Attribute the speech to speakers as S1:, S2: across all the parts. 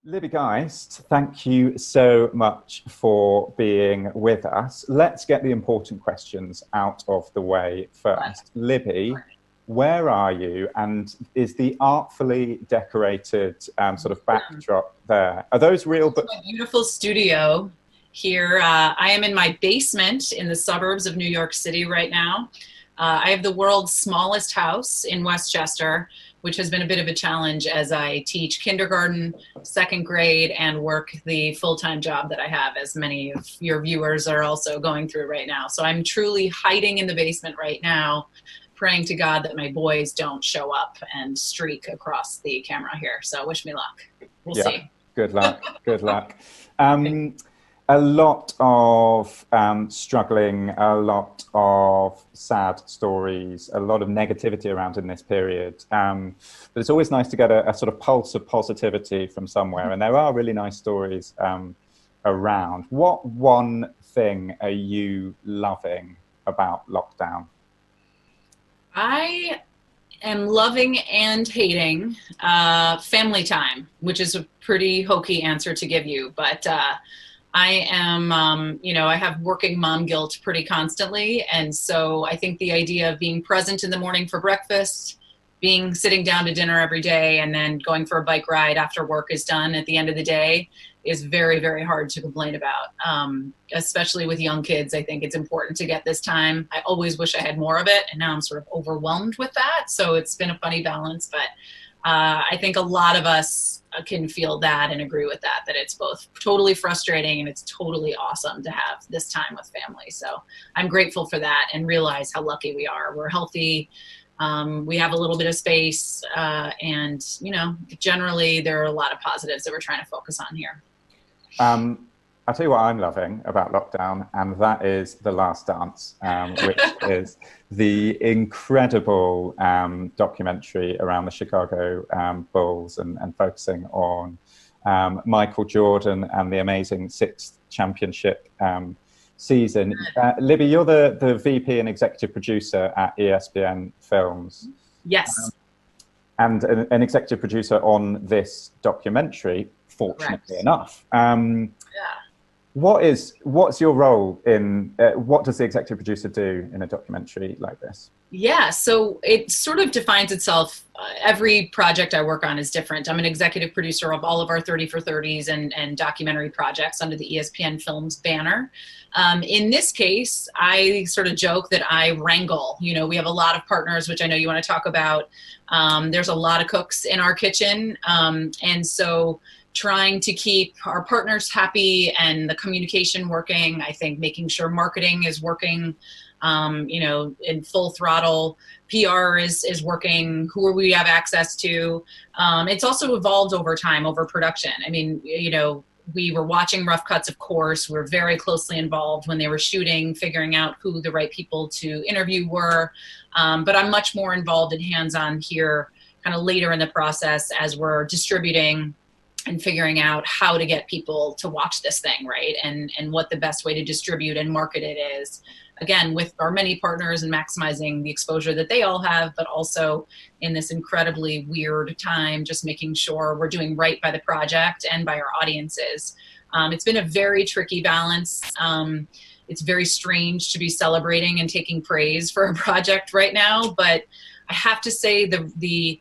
S1: Libby Geist, thank you so much for being with us. Let's get the important questions out of the way first. Libby, where are you? And is the artfully decorated sort of backdrop there? Are those real?
S2: My beautiful studio here. I am in my basement in the suburbs of New York City right now. I have the world's smallest house in Westchester, which has been a bit of a challenge as I teach kindergarten, second grade, and work the full-time job that I have, as many of your viewers are also going through right now. So I'm truly hiding in the basement right now, praying to God that my boys don't show up and streak across the camera here. So wish me luck. We'll see.
S1: Good luck. Good luck. A lot of struggling, a lot of sad stories, a lot of negativity around in this period. But it's always nice to get a sort of pulse of positivity from somewhere. And there are really nice stories around. What one thing are you loving about lockdown?
S2: I am loving and hating family time, which is a pretty hokey answer to give you, but I am, I have working mom guilt pretty constantly. And so I think the idea of being present in the morning for breakfast, sitting down to dinner every day, and then going for a bike ride after work is done at the end of the day is very, very hard to complain about. Especially with young kids, I think it's important to get this time. I always wish I had more of it, and now I'm sort of overwhelmed with that. So it's been a funny balance, but I think a lot of us can feel that and agree with that it's both totally frustrating and it's totally awesome to have this time with family. So I'm grateful for that and realize how lucky we are. We're healthy. We have a little bit of space, and generally there are a lot of positives that we're trying to focus on here.
S1: I'll tell you what I'm loving about lockdown, and that is The Last Dance, which is the incredible documentary around the Chicago Bulls and focusing on Michael Jordan and the amazing sixth championship season. Libby, you're the VP and executive producer at ESPN Films.
S2: Yes.
S1: And an executive producer on this documentary, fortunately enough. What's your role in, what does the executive producer do in a documentary like this?
S2: Yeah, so it sort of defines itself. Every project I work on is different. I'm an executive producer of all of our 30 for 30s and documentary projects under the ESPN Films banner. In this case, I sort of joke that I wrangle. We have a lot of partners, which I know you want to talk about. There's a lot of cooks in our kitchen. And so trying to keep our partners happy and the communication working, I think making sure marketing is working, in full throttle, PR is working, who we have access to. It's also evolved over time, over production. I mean, we were watching rough cuts, of course. We're very closely involved when they were shooting, figuring out who the right people to interview were. But I'm much more involved and hands-on here kind of later in the process as we're distributing and figuring out how to get people to watch this thing, right? And what the best way to distribute and market it is. Again, with our many partners and maximizing the exposure that they all have, but also in this incredibly weird time, just making sure we're doing right by the project and by our audiences. It's been a very tricky balance. It's very strange to be celebrating and taking praise for a project right now, but I have to say the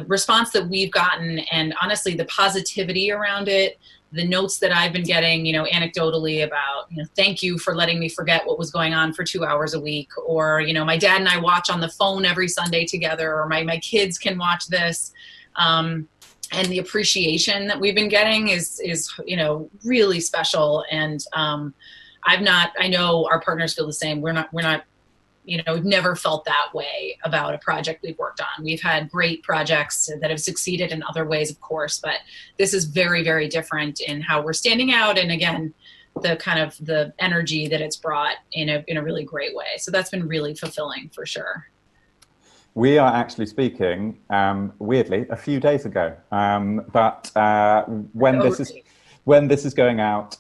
S2: response that we've gotten, and honestly the positivity around it, the notes that I've been getting, anecdotally about, thank you for letting me forget what was going on for 2 hours a week, or, my dad and I watch on the phone every Sunday together, or my kids can watch this. And the appreciation that we've been getting is really special. And I know our partners feel the same. We're not we've never felt that way about a project we've worked on. We've had great projects that have succeeded in other ways, of course, but this is very, very different in how we're standing out. And again, the kind of the energy that it's brought in a really great way. So that's been really fulfilling for sure.
S1: We are actually speaking, weirdly, a few days ago, but when this is going out,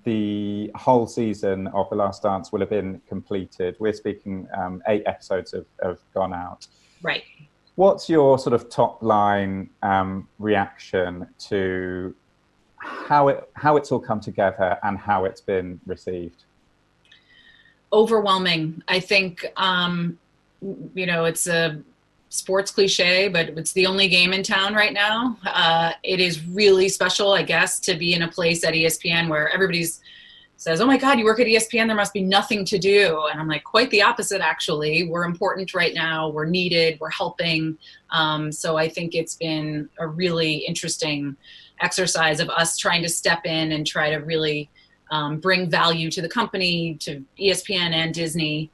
S1: the whole season of The Last Dance will have been completed. We're speaking 8 episodes have gone out.
S2: Right.
S1: What's your sort of top line reaction to how it's all come together and how it's been received?
S2: Overwhelming. I think, it's a sports cliche, but it's the only game in town right now. It is really special, I guess, to be in a place at ESPN where everybody's says, oh my God, you work at ESPN, there must be nothing to do. And I'm like, quite the opposite, actually. We're important right now. We're needed. We're helping. So I think it's been a really interesting exercise of us trying to step in and try to really bring value to the company, to ESPN and Disney,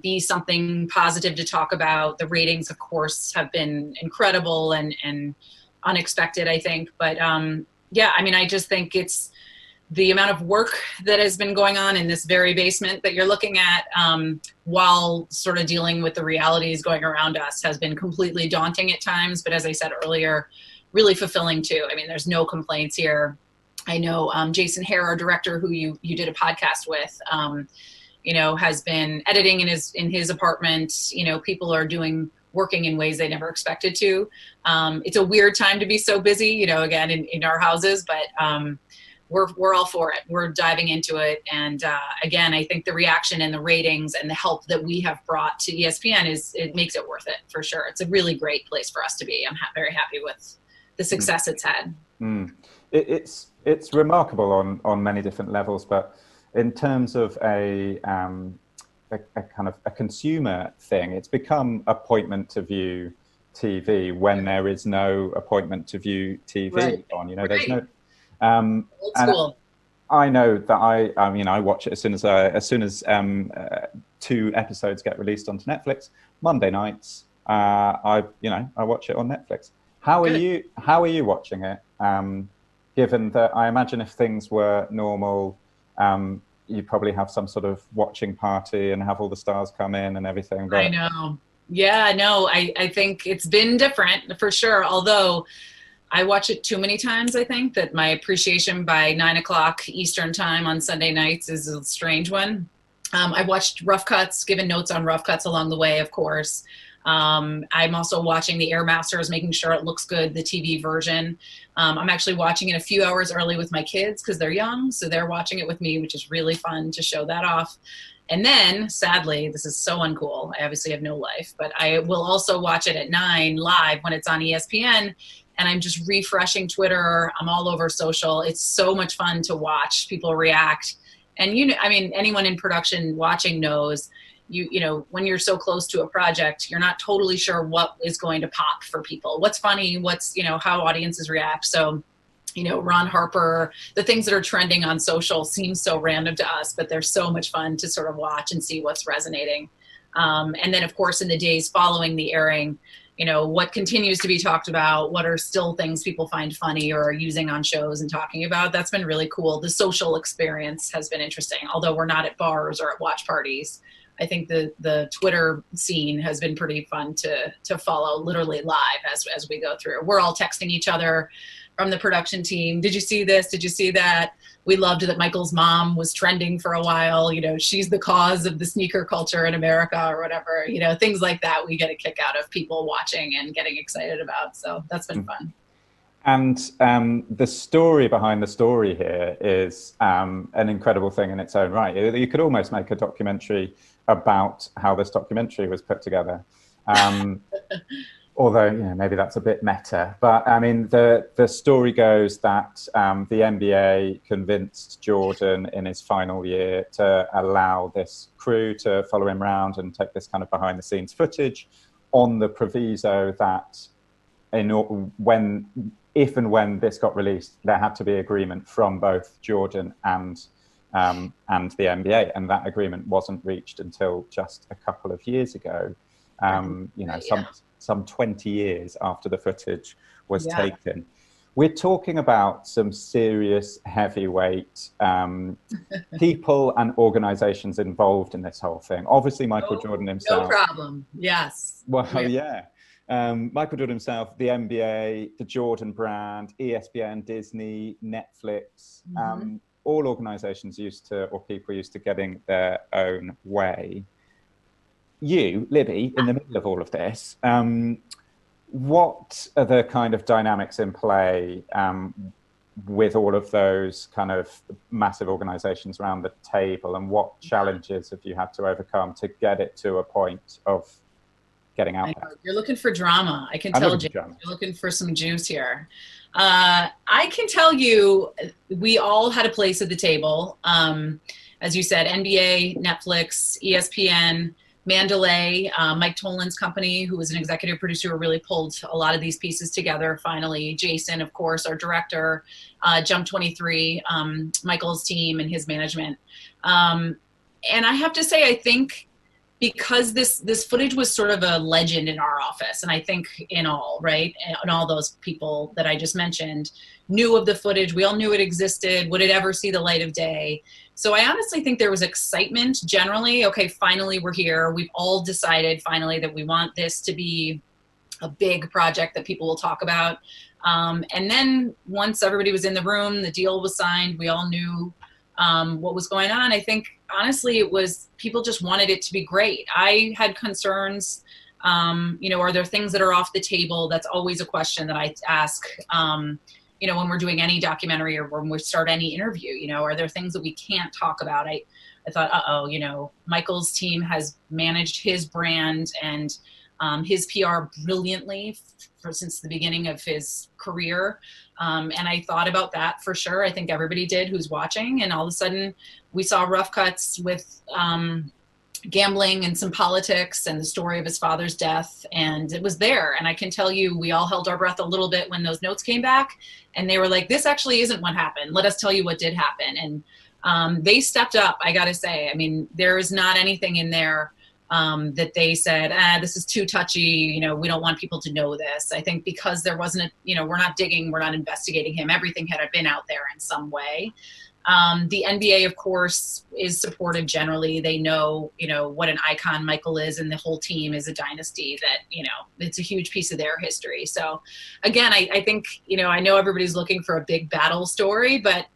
S2: be something positive to talk about. The ratings, of course, have been incredible and unexpected, I think. But I just think it's the amount of work that has been going on in this very basement that you're looking at while sort of dealing with the realities going around us has been completely daunting at times. But as I said earlier, really fulfilling too. I mean, there's no complaints here. I know Jason Hare, our director, who you did a podcast with, has been editing in his apartment. People are working in ways they never expected to. It's a weird time to be so busy, again, in our houses, but we're all for it. We're diving into it. And again, I think the reaction and the ratings and the help that we have brought to ESPN it makes it worth it for sure. It's a really great place for us to be. I'm very happy with the success it's had.
S1: It's remarkable on many different levels, but in terms of a kind of a consumer thing, it's become appointment to view TV when there is no appointment to view TV on. There's no.
S2: Old school.
S1: I know that I watch it as soon as 2 episodes get released onto Netflix Monday nights. I watch it on Netflix. How are you watching it? Given that I imagine if things were normal, you probably have some sort of watching party and have all the stars come in and everything. But...
S2: I know. Yeah, no, I think it's been different for sure. Although I watch it too many times, I think that my appreciation by 9:00 Eastern time on Sunday nights is a strange one. I watched rough cuts, given notes on rough cuts along the way, of course. I'm also watching the Air Masters, making sure it looks good, the TV version. I'm actually watching it a few hours early with my kids because they're young, so they're watching it with me, which is really fun to show that off. And then, sadly, this is so uncool. I obviously have no life, but I will also watch it at 9 live when it's on ESPN. And I'm just refreshing Twitter. I'm all over social. It's so much fun to watch people react. And, anyone in production watching knows, when you're so close to a project, you're not totally sure what is going to pop for people. What's funny, how audiences react. So, Ron Harper, the things that are trending on social seem so random to us, but they're so much fun to sort of watch and see what's resonating. And then, of course, in the days following the airing, what continues to be talked about, what are still things people find funny or are using on shows and talking about. That's been really cool. The social experience has been interesting, although we're not at bars or at watch parties. I think the Twitter scene has been pretty fun to follow literally live as we go through. We're all texting each other from the production team. Did you see this? Did you see that? We loved that Michael's mom was trending for a while. She's the cause of the sneaker culture in America or whatever, things like that. We get a kick out of people watching and getting excited about. So that's been fun.
S1: And the story behind the story here is an incredible thing in its own right. You could almost make a documentary about how this documentary was put together. Although, maybe that's a bit meta. But I mean, the story goes that the NBA convinced Jordan in his final year to allow this crew to follow him around and take this kind of behind the scenes footage on the proviso that if and when this got released, there had to be agreement from both Jordan and the NBA. And that agreement wasn't reached until just a couple of years ago. Some 20 years after the footage was taken. We're talking about some serious heavyweight people and organizations involved in this whole thing. Obviously, Michael Jordan himself.
S2: No problem. Yes.
S1: Well, Michael Jordan himself, the NBA, the Jordan brand, ESPN, Disney, Netflix, all organizations people used to getting their own way. You, Libby, in the middle of all of this, what are the kind of dynamics in play with all of those kind of massive organizations around the table, and what challenges have you had to overcome to get it to a point of getting out there?
S2: You're looking for drama. I can tell you. You're looking for some juice here. I can tell you, we all had a place at the table. As you said, NBA, Netflix, ESPN, Mandalay, Mike Tolan's company, who was an executive producer who really pulled a lot of these pieces together finally. Jason, of course, our director, Jump 23, Michael's team and his management. And I have to say, I think because this footage was sort of a legend in our office, and I think in all, right, and all those people that I just mentioned knew of the footage. We all knew it existed. Would it ever see the light of day? So I honestly think there was excitement generally. Okay, finally we're here. We've all decided finally that we want this to be a big project that people will talk about. And then once everybody was in the room, the deal was signed, we all knew what was going on. I think honestly it was people just wanted it to be great. I had concerns, are there things that are off the table? That's always a question that I ask, when we're doing any documentary or when we start any interview, are there things that we can't talk about? I thought, Michael's team has managed his brand and his PR brilliantly since the beginning of his career. And I thought about that for sure. I think everybody did who's watching. And all of a sudden we saw rough cuts with gambling and some politics and the story of his father's death. And it was there. And I can tell you, we all held our breath a little bit when those notes came back and they were like, this actually isn't what happened. Let us tell you what did happen. And they stepped up, I gotta say. I mean, there is not anything in there that they said, this is too touchy, we don't want people to know this. I think because there wasn't we're not digging, we're not investigating him. Everything had been out there in some way. The NBA, of course, is supportive generally. They know, what an icon Michael is, and the whole team is a dynasty that, it's a huge piece of their history. So again, I think, I know everybody's looking for a big battle story, but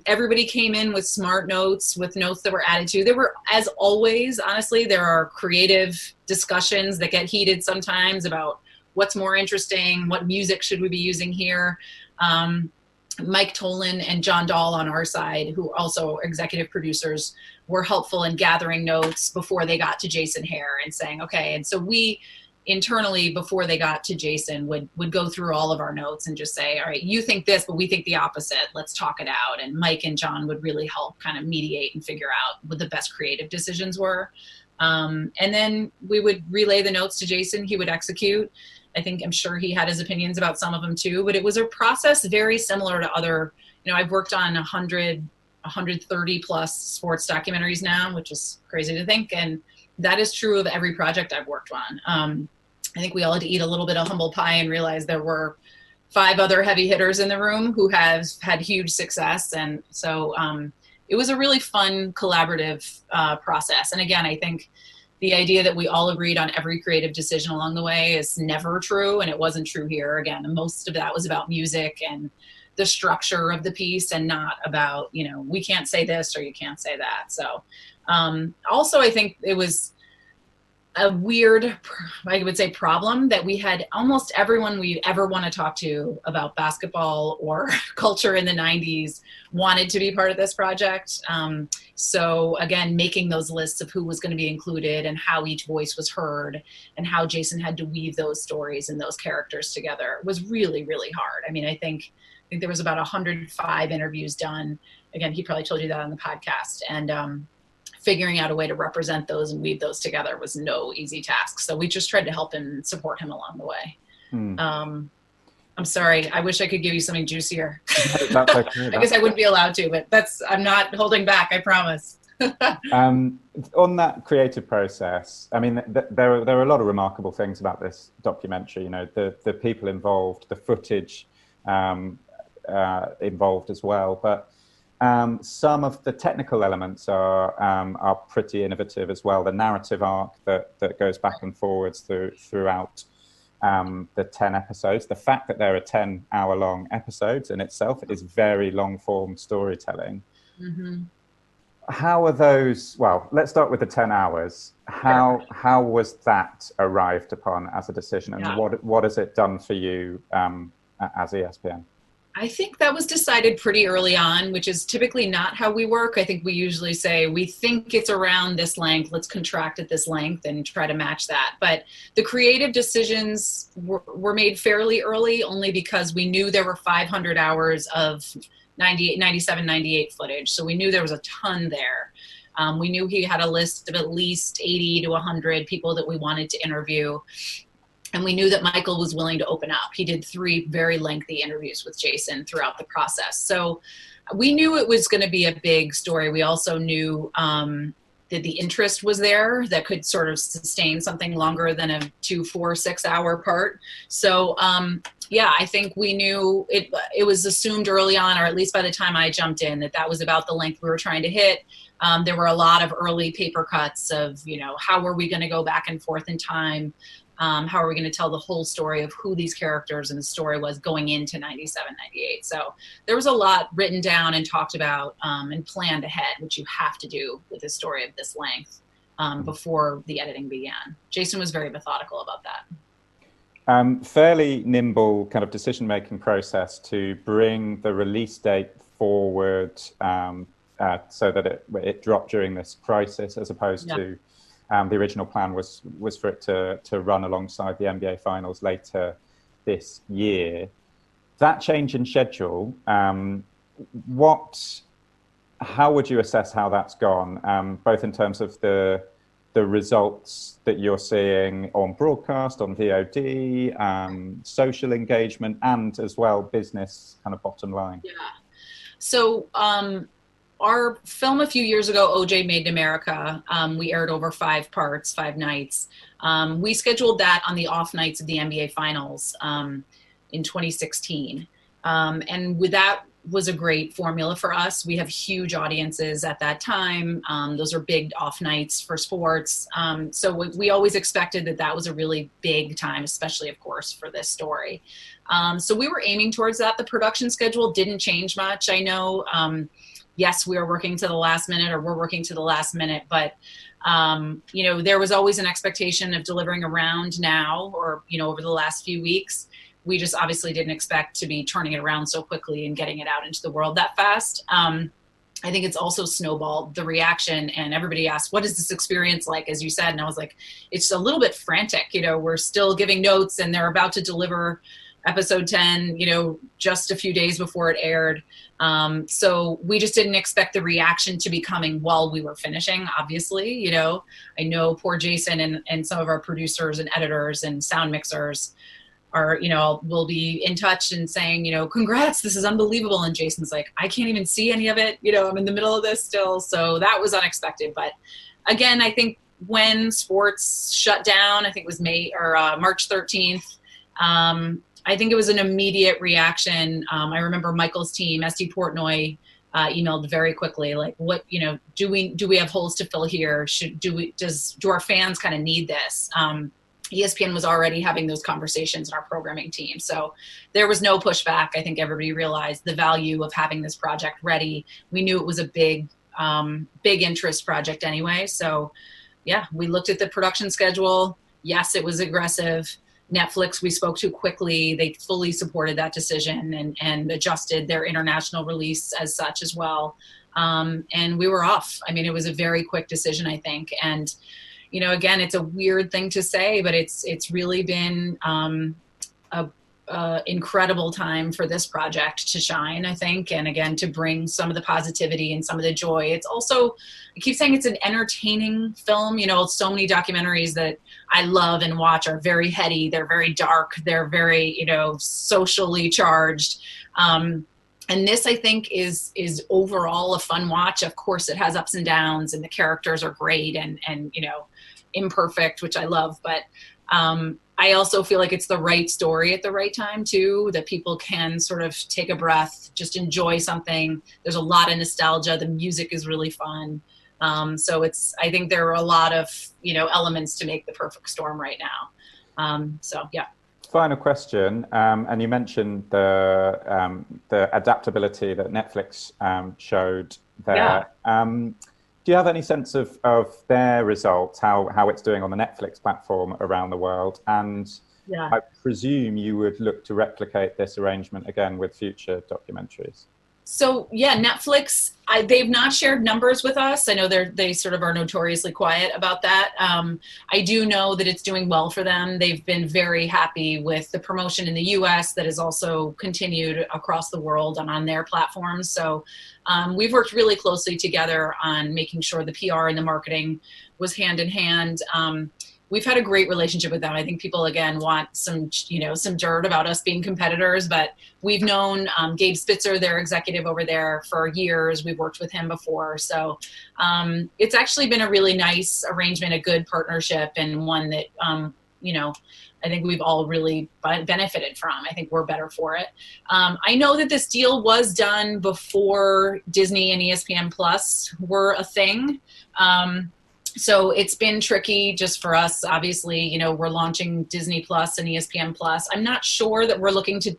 S2: everybody came in with smart notes, with notes that were added to. There were, as always, honestly, there are creative discussions that get heated sometimes about what's more interesting, what music should we be using here. Mike Tolan and John Dahl on our side, who also executive producers, were helpful in gathering notes before they got to Jason Hare and saying, okay. And so we internally, before they got to Jason, would go through all of our notes and just say, all right, you think this, but we think the opposite. Let's talk it out. And Mike and John would really help kind of mediate and figure out what the best creative decisions were. And then we would relay the notes to Jason. He would execute. I'm sure he had his opinions about some of them too, but it was a process very similar to other, I've worked on 130 plus sports documentaries now, which is crazy to think. And that is true of every project I've worked on. I think we all had to eat a little bit of humble pie and realize there were 5 other heavy hitters in the room who have had huge success. And so it was a really fun, collaborative process. And again, I think the idea that we all agreed on every creative decision along the way is never true. And it wasn't true here. Again, most of that was about music and the structure of the piece and not about, we can't say this or you can't say that. So also, I think it was a weird, I would say, problem that we had almost everyone we ever want to talk to about basketball or culture in the 90s wanted to be part of this project. So again, making those lists of who was going to be included and how each voice was heard and how Jason had to weave those stories and those characters together was really, really hard. I think there was about 105 interviews done. Again, he probably told you that on the podcast. And figuring out a way to represent those and weave those together was no easy task. So we just tried to help him and support him along the way. I'm sorry. I wish I could give you something juicier.
S1: That's okay.
S2: I guess I wouldn't be allowed to, but I'm not holding back. I promise.
S1: On that creative process, there are a lot of remarkable things about this documentary. The people involved, the footage involved as well, but some of the technical elements are pretty innovative as well. The narrative arc that goes back and forwards throughout the 10 episodes. The fact that there are 10-hour-long episodes in itself is very long-form storytelling. Mm-hmm. how are those, well, let's start with the 10 hours. How was that arrived upon as a decision, and what has it done for you as ESPN?
S2: I think that was decided pretty early on, which is typically not how we work. I think we usually say, we think it's around this length, let's contract at this length and try to match that. But the creative decisions were made fairly early, only because we knew there were 500 hours of 98, 97, 98 footage. So we knew there was a ton there. We knew he had a list of at least 80 to 100 people that we wanted to interview. And we knew that Michael was willing to open up. He did 3 very lengthy interviews with Jason throughout the process. So we knew it was going to be a big story. We also knew that the interest was there that could sort of sustain something longer than a 2, 4, 6 hour part. So yeah, I think we knew it was assumed early on, or at least by the time I jumped in, that was about the length we were trying to hit. There were a lot of early paper cuts of, how were we going to go back and forth in time? How are we going to tell the whole story of who these characters and the story was going into 97, 98? So there was a lot written down and talked about and planned ahead, which you have to do with a story of this length before the editing began. Jason was very methodical about that.
S1: Fairly nimble kind of decision-making process to bring the release date forward so that it dropped during this crisis, as opposed to the original plan was for it to run alongside the NBA Finals later this year. That change in schedule, how would you assess how that's gone, both in terms of the results that you're seeing on broadcast, on VOD, social engagement, and as well business kind of bottom line?
S2: Yeah. So our film a few years ago, OJ Made in America, we aired over 5 parts, 5 nights. We scheduled that on the off nights of the NBA Finals in 2016. And with that was a great formula for us. We have huge audiences at that time. Those are big off nights for sports. So we always expected that was a really big time, especially, of course, for this story. So we were aiming towards that. The production schedule didn't change much. I know, yes, we are working to the last minute, or we're working to the last minute, but there was always an expectation of delivering around now, or, over the last few weeks. We just obviously didn't expect to be turning it around so quickly and getting it out into the world that fast. I think it's also snowballed the reaction, and everybody asked, what is this experience like, as you said? And I was like, it's a little bit frantic. We're still giving notes, and they're about to deliver episode 10, just a few days before it aired. So we just didn't expect the reaction to be coming while we were finishing, obviously. I know poor Jason and some of our producers and editors and sound mixers are, will be in touch and saying, congrats, this is unbelievable. And Jason's like, I can't even see any of it. I'm in the middle of this still. So that was unexpected. But again, I think when sports shut down, I think it was March 13th, I think it was an immediate reaction. I remember Michael's team, SD Portnoy, emailed very quickly, like, what, do we have holes to fill here? Do our fans kind of need this? ESPN was already having those conversations in our programming team. So there was no pushback. I think everybody realized the value of having this project ready. We knew it was a big interest project anyway. So yeah, we looked at the production schedule. Yes, it was aggressive. Netflix, we spoke to quickly. They fully supported that decision and adjusted their international release as such as well. And we were off. I mean, it was a very quick decision, I think. And, again, it's a weird thing to say, but it's really been a incredible time for this project to shine, I think. And again, to bring some of the positivity and some of the joy. It's also, I keep saying it's an entertaining film. So many documentaries that I love and watch are very heady. They're very dark. They're very, socially charged. And this, I think, is overall a fun watch. Of course, it has ups and downs, and the characters are great and imperfect, which I love. But I also feel like it's the right story at the right time too, that people can sort of take a breath, just enjoy something. There's a lot of nostalgia. The music is really fun. So I think there are a lot of, elements to make the perfect storm right now. So yeah.
S1: Final question, and you mentioned the adaptability that Netflix showed there. Yeah. Do you have any sense of their results, how it's doing on the Netflix platform around the world? And
S2: Yeah.
S1: I presume you would look to replicate this arrangement again with future documentaries.
S2: So yeah, Netflix, they've not shared numbers with us. I know they sort of are notoriously quiet about that. I do know that it's doing well for them. They've been very happy with the promotion in the US that has also continued across the world and on their platforms. So we've worked really closely together on making sure the PR and the marketing was hand in hand. We've had a great relationship with them. I think people, again, want some dirt about us being competitors, but we've known Gabe Spitzer, their executive over there, for years. We've worked with him before. So it's actually been a really nice arrangement, a good partnership, and one that, I think we've all really benefited from. I think we're better for it. I know that this deal was done before Disney and ESPN Plus were a thing. So it's been tricky just for us. Obviously, we're launching Disney Plus and ESPN Plus. I'm not sure that we're looking to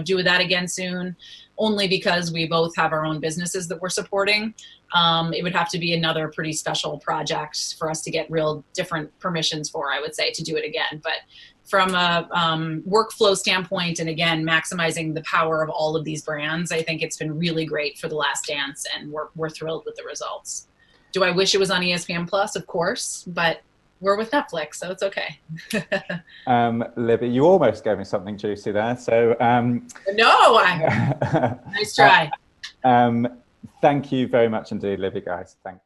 S2: do that again soon, only because we both have our own businesses that we're supporting. It would have to be another pretty special project for us to get real different permissions for, I would say, to do it again. But from a workflow standpoint, and again, maximizing the power of all of these brands, I think it's been really great for The Last Dance, and we're thrilled with the results. Do I wish it was on ESPN Plus? Of course, but we're with Netflix, so it's okay.
S1: Libby, you almost gave me something juicy there. So
S2: no, nice try.
S1: Thank you very much indeed, Libby, guys. Thank you.